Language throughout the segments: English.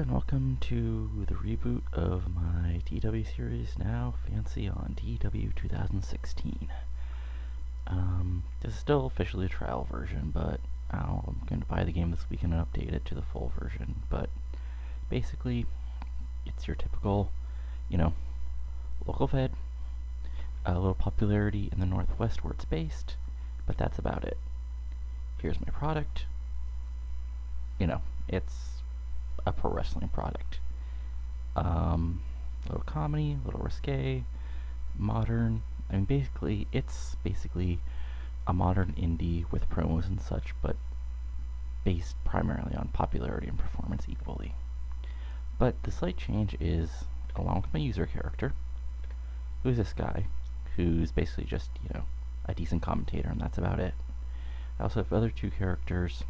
and welcome to the reboot of my TEW series, now fancy on TEW 2016. This is still officially a trial version, but I'm going to buy the game this weekend and update it to the full version. But basically, it's your typical, local fed, a little popularity in the Northwest where it's based, but that's about it. Here's my product. It's a pro wrestling product. A little comedy, a little risque, modern. It's basically a modern indie with promos and such, but based primarily on popularity and performance equally. But the slight change is, along with my user character, who's this guy, who's basically just, a decent commentator, and that's about it. I also have other two characters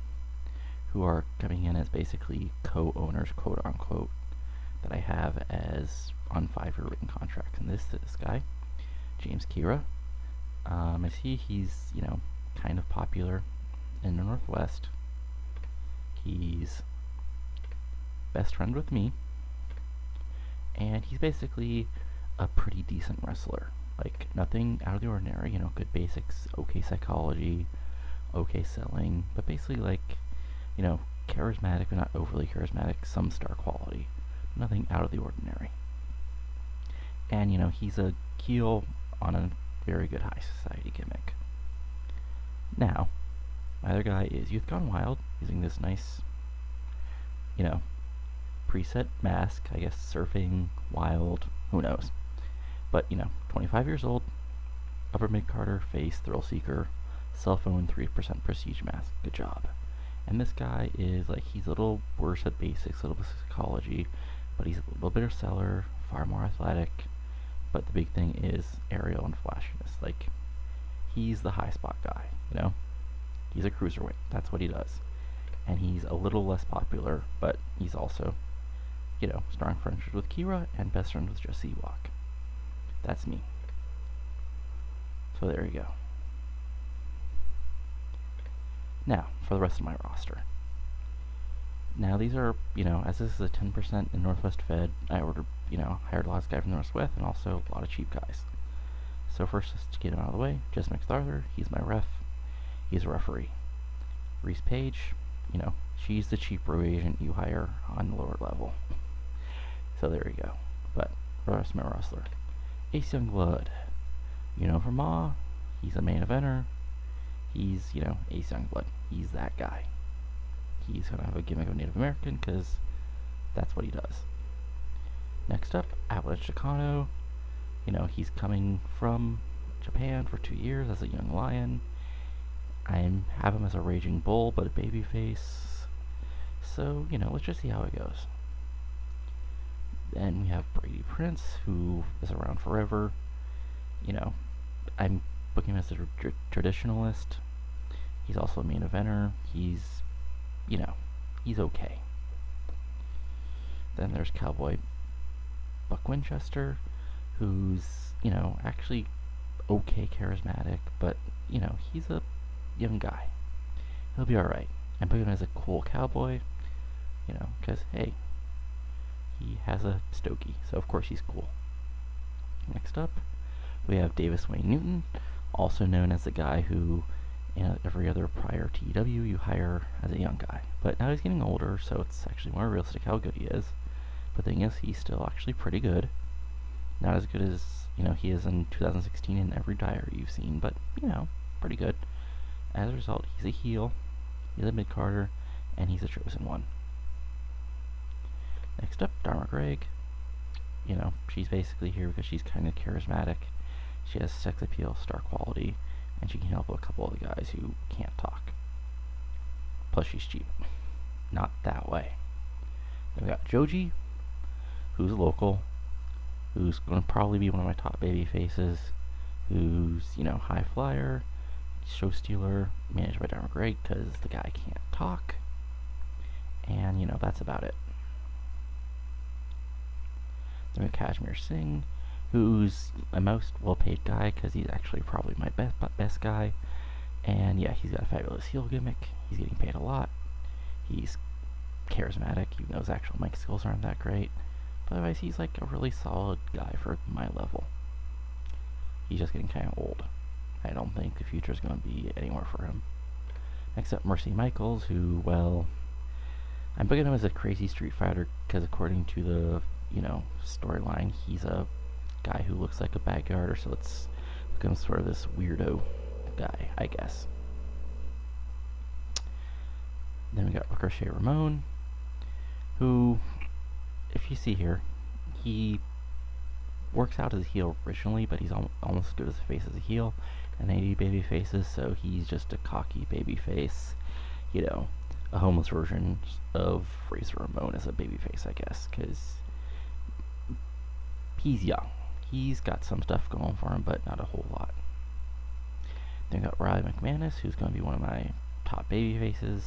who are coming in as basically co-owners, quote-unquote, that I have as on 5-year written contracts. And this guy, James Kira, he's, kind of popular in the Northwest. He's best friend with me, and he's basically a pretty decent wrestler. Like, nothing out of the ordinary, good basics, okay psychology, okay selling, but basically, charismatic, but not overly charismatic, some star quality. Nothing out of the ordinary. And, he's a heel on a very good high society gimmick. Now, my other guy is Youth Gone Wild, using this nice, preset mask, I guess surfing, wild, who knows. But, 25 years old, upper mid-carder, face, thrill seeker, cell phone, 3% prestige mask, good job. And this guy is, he's a little worse at basics, a little bit of psychology, but he's a little better seller, far more athletic. But the big thing is aerial and flashiness. He's the high spot guy, He's a cruiserweight, that's what he does. And he's a little less popular, but he's also, strong friendships with Kira and best friends with Jesse Ewok. That's me. So there you go. Now, for the rest of my roster. Now, these are, as this is a 10% in Northwest Fed, I ordered, hired a lot of guys from the Northwest and also a lot of cheap guys. So first, just to get him out of the way, Jess McArthur, he's my ref. He's a referee. Reese Page, she's the cheap road agent you hire on the lower level. So there you go. But for the rest of my roster, Ace Youngblood, from Ma, he's a main eventer. He's, Ace Youngblood. He's that guy. He's going to have a gimmick of Native American because that's what he does. Next up, Avalanche Chicano. He's coming from Japan for 2 years as a young lion. I have him as a raging bull, but a baby face. So, let's just see how it goes. Then we have Brady Prince, who is around forever. I'm booking him as a traditionalist. He's also a main eventer. He's, he's okay. Then there's Cowboy Buck Winchester, who's, actually okay charismatic, but, he's a young guy. He'll be alright. I'm putting him as a cool cowboy, because, hey, he has a stogie, so of course he's cool. Next up, we have Davis Wayne Newton, also known as the guy who, every other prior TEW you hire as a young guy. But now he's getting older, so it's actually more realistic how good he is. But the thing is, he's still actually pretty good. Not as good as, he is in 2016 in every diary you've seen, but, pretty good. As a result, he's a heel, he's a mid-carder, and he's a chosen one. Next up, Dharma Gregg. She's basically here because she's kind of charismatic. She has sex appeal, star quality, and she can help a couple of the guys who can't talk. Plus, she's cheap. Not that way. Then we got Joji, who's local, who's going to probably be one of my top baby faces, who's, high flyer, show stealer, managed by Dharma Gregg because the guy can't talk. And, that's about it. Then we have Kashmir Singh, who's my most well-paid guy because he's actually probably my best guy. And yeah, he's got a fabulous heel gimmick. He's getting paid a lot. He's charismatic, even though his actual mic skills aren't that great. But otherwise, he's like a really solid guy for my level. He's just getting kind of old. I don't think the future is going to be anywhere for him. Next up, Mercy Michaels, who, well, I'm picking him as a crazy Street Fighter because according to the, storyline, he's a guy who looks like a bad guard, so it's become sort of this weirdo guy, I guess. Then we got Ricochet Ramon, who, if you see here, he works out as a heel originally, but he's almost as good as a face as a heel, and 80 baby faces, so he's just a cocky baby face, a homeless version of Razor Ramon as a baby face, I guess, because he's young. He's got some stuff going for him, but not a whole lot. Then we got Riley McManus, who's going to be one of my top baby faces.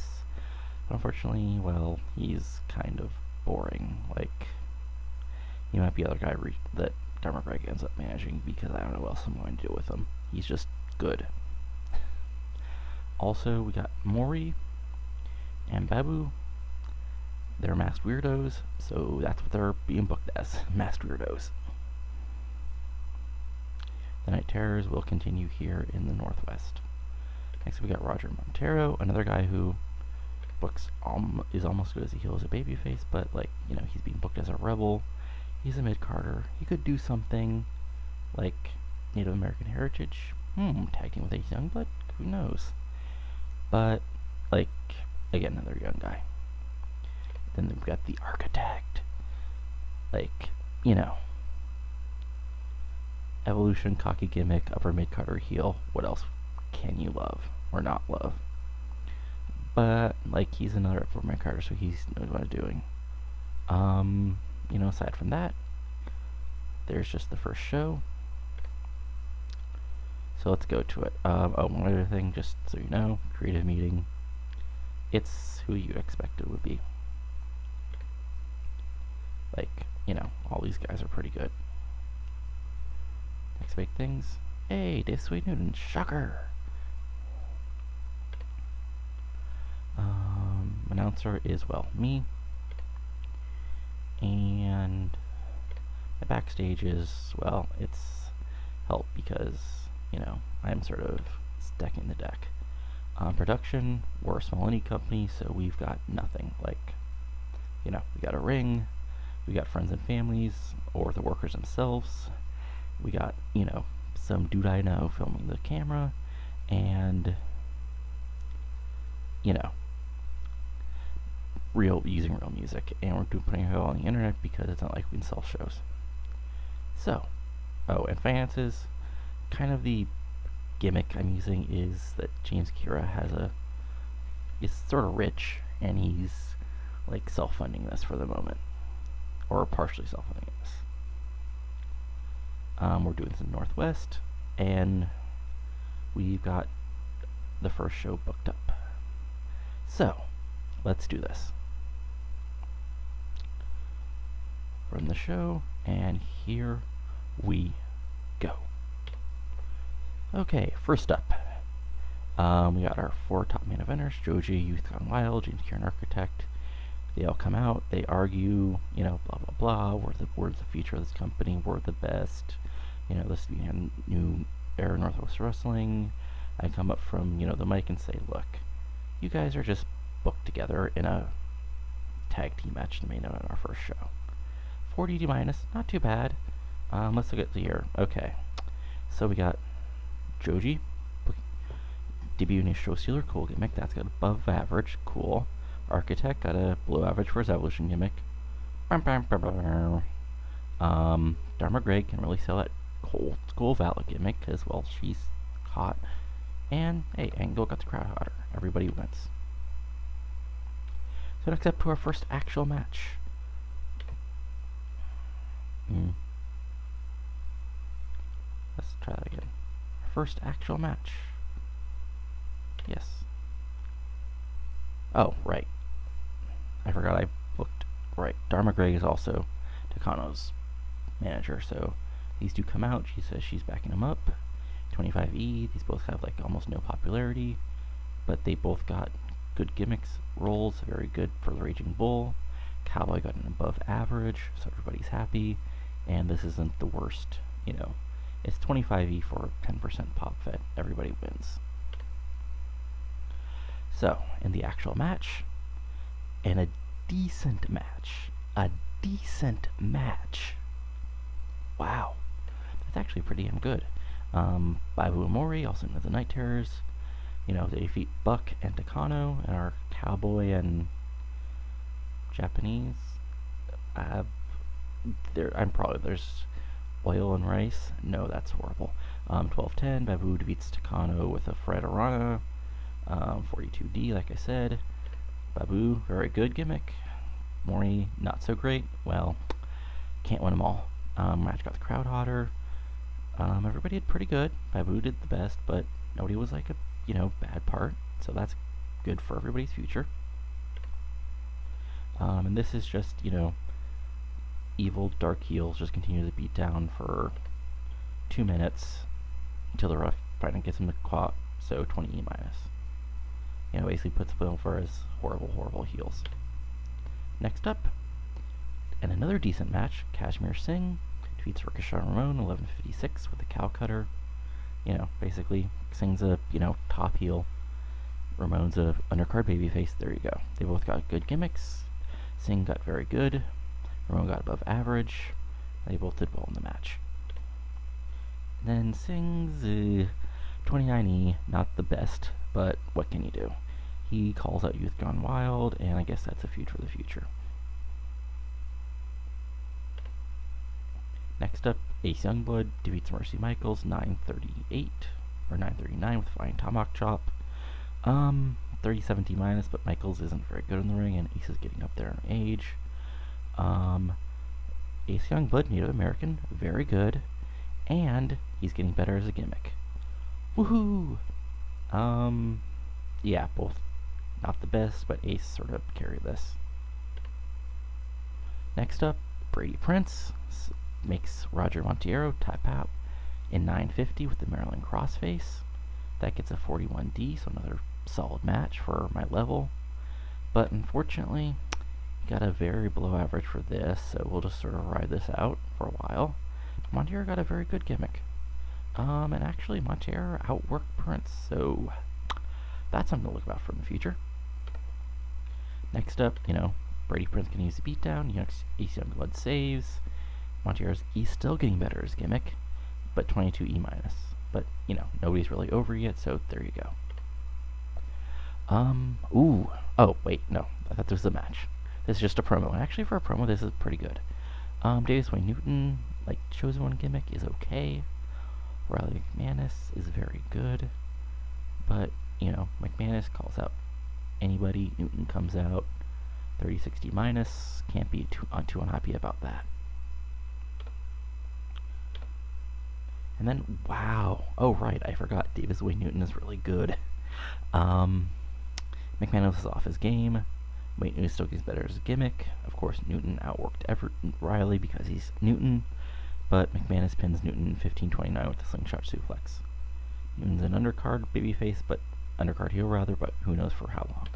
But unfortunately, well, he's kind of boring. Like, he might be the other guy that Dharma Greg ends up managing because I don't know what else I'm going to do with him. He's just good. Also, we got Mori and Babu. They're masked weirdos, so that's what they're being booked as, masked weirdos. The Night Terrors will continue here in the Northwest. Next we got Roger Montero, another guy who is almost good as a heel as a babyface, but he's being booked as a rebel. He's a mid-carder. He could do something like Native American Heritage. Tag team with Ace Youngblood? Who knows? But, again, another young guy. Then we've got the Architect. Evolution, cocky gimmick, upper mid-carder heel. What else can you love or not love? But, he's another upper mid-carder, so he knows what he's doing. Aside from that, there's just the first show. So let's go to it. One other thing, just so you know, creative meeting. It's who you expect it would be. All these guys are pretty good. Next big things. Hey, Dave Sweet Newton, shocker! Announcer is, well, me. And the backstage is, well, it's help because, I'm sort of stacking the deck. Production, we're a small indie company, so we've got nothing. We got a ring, we got friends and families, or the workers themselves. We got, some dude I know filming the camera, and, using real music, and we're putting it all on the internet because it's not like we can sell shows. So, and finances, kind of the gimmick I'm using is that James Kira is sort of rich, and he's self-funding this for the moment, or partially self-funding this. We're doing this in the Northwest, and we've got the first show booked up. So, let's do this. Run the show, and here we go. Okay, first up, we got our 4 top main eventers: Joji, Youth Gone Wild, James Kieran, Architect. They all come out, they argue, blah blah blah, we're the future of this company, we're the best, this is the new era of Northwest Wrestling. I come up from, the mic and say, look, you guys are just booked together in a tag team match to main event on our first show. 40 minus, not too bad. Let's look at the year. Okay, so we got Joji, debuting as Show Stealer, cool gimmick, that's got above average, cool. Architect got a below average for his evolution gimmick. Dharma Greg can really sell that old school Valid gimmick because, well, she's hot. And, hey, Angle got the crowd hotter. Everybody wins. So next up to our first actual match. Let's try that again. Our first actual match. Yes. Oh, right. I forgot I booked. Right. Dharma Greg is also Takano's manager, so these two come out. She says she's backing him up. 25E. These both have almost no popularity, but they both got good gimmicks rolls, very good for the Raging Bull. Cowboy got an above average, so everybody's happy. And this isn't the worst, you know. It's 25E for 10% pop fed. Everybody wins. So, in the actual match, and a decent match. A decent match. Wow. That's actually pretty damn good. Baibu and Mori, also known as the Night Terrors. You know, they defeat Buck and Takano, and our Cowboy and Japanese. There's oil and rice. No, that's horrible. 12-10, Baibu defeats Takano with a Fred Arana. 42D, like I said. Baibu, very good gimmick. Mori, not so great. Well, can't win them all. Match got the crowd hotter. Everybody did pretty good. Baibu did the best, but nobody was like a, bad part. So that's good for everybody's future. And this is just, evil dark heels just continue to beat down for 2 minutes until the ref finally gets him to caught. So 20 E minus. Basically puts them over as horrible, horrible heels. Next up, and another decent match, Kashmir Singh defeats Ricochet Ramon 11:56 with a cow cutter. Basically Singh's a top heel. Ramon's a undercard babyface. There you go. They both got good gimmicks. Singh got very good. Ramon got above average. They both did well in the match. Then Singh's 29E, not the best, but what can you do? He calls out Youth Gone Wild, and I guess that's a feud for the future. Next up, Ace Youngblood defeats Mercy Michaels 9:38 or 9:39 with Flying Tomahawk Chop. 30-70 minus, but Michaels isn't very good in the ring, and Ace is getting up there in age. Ace Youngblood, Native American, very good, and he's getting better as a gimmick. Woohoo! Yeah, both not the best, but Ace sort of carried this. Next up, Brady Prince makes Roger Monteiro tap out in 9:50 with the Maryland Crossface. That gets a 41D, so another solid match for my level. But unfortunately, got a very below average for this, so we'll just sort of ride this out for a while. Monteiro got a very good gimmick. And actually, Monteiro outworked Prince, so that's something to look about for in the future. Next up, Brady Prince can use the beatdown. Ace Youngblood saves. He's still getting better as gimmick, but 22 E minus. But, nobody's really over yet, so there you go. Oh, wait, no. I thought this was a match. This is just a promo. And actually, for a promo, this is pretty good. Davis Wayne Newton, Chosen One gimmick is okay. Riley McManus is very good. But, McManus calls out anybody. Newton comes out 30-60 minus. Can't be too unhappy about that. And then, wow. Oh, right, I forgot. Davis Wayne Newton is really good. McManus is off his game. Wayne Newton still gets better as a gimmick. Of course, Newton outworked Riley because he's Newton. But McManus pins Newton 15-29 with a slingshot suplex. Newton's an undercard babyface, but undercard heel rather, but who knows for how long.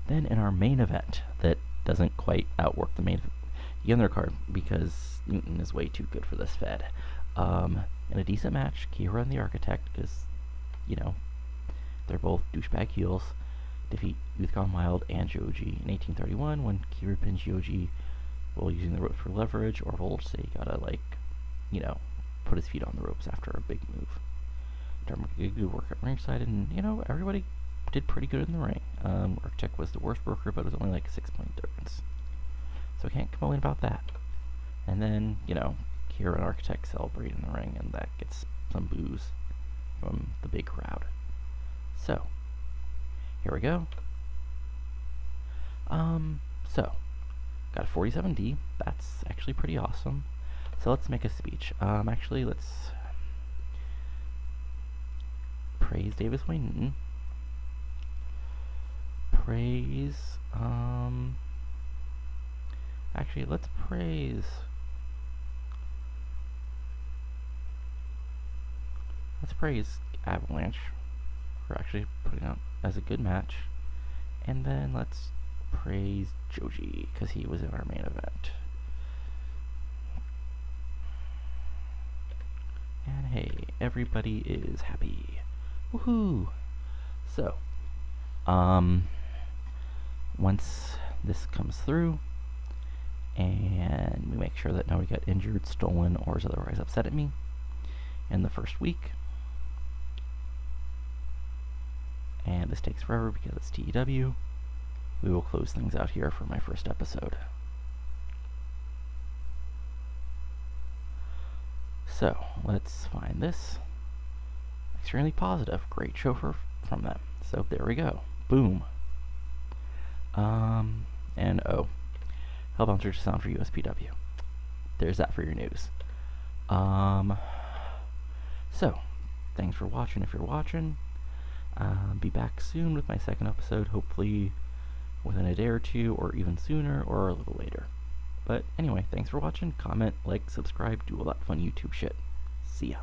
Then in our main event, that doesn't quite outwork the undercard because Newton is way too good for this fed. In a decent match, Kira and the Architect, because, they're both douchebag heels, defeat Youth Gone Wild and Joji in 1831 when Kira pins Joji while using the ropes for leverage, or Voltage gotta, put his feet on the ropes after a big move. Dharma did good work at ringside, and, everybody did pretty good in the ring. Architect was the worst worker, but it was only like a 6-point difference. So can't complain about that. And then, Kira and Architect celebrate in the ring, and that gets some boos from the big crowd. So, here we go. Got a 47D. That's actually pretty awesome. So let's make a speech. Actually, let's praise Davis Wayne Newton. Praise, actually, let's praise, Avalanche for actually putting out as a good match. And then let's praise Joji, because he was in our main event. And hey, everybody is happy. Woohoo! So, once this comes through, and we make sure that nobody got injured, stolen, or is otherwise upset at me in the first week, and this takes forever because it's TEW, we will close things out here for my first episode. So, let's find this. Extremely positive. Great show from them. So, there we go. Boom. And oh, Hellbouncer to sound for USPW. There's that for your news. So, thanks for watching if you're watching. Be back soon with my second episode, hopefully within a day or two, or even sooner, or a little later. But anyway, thanks for watching. Comment, like, subscribe, do all that fun YouTube shit. See ya.